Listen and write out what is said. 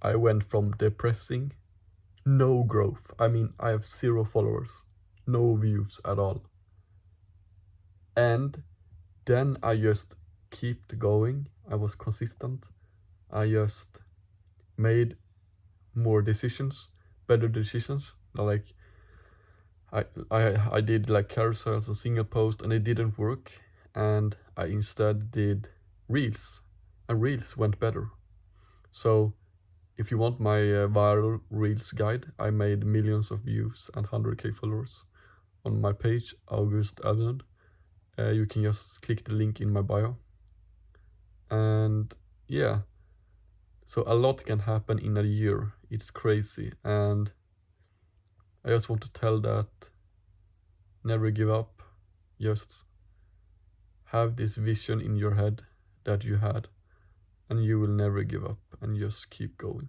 I went from depressing, no growth. I mean, I have 0 followers, no views at all. And then I just kept going. I was consistent. I just made more decisions, better decisions. Like I did like carousels and single post, and it didn't work. And I instead did reels, and reels went better. So if you want my viral reels guide, I made millions of views and 100k followers on my page, August Alund. You can just click the link in my bio. And yeah, so a lot can happen in a year. It's crazy. And I just want to tell that never give up. Just have this vision in your head that you had, and you will never give up, and just keep going.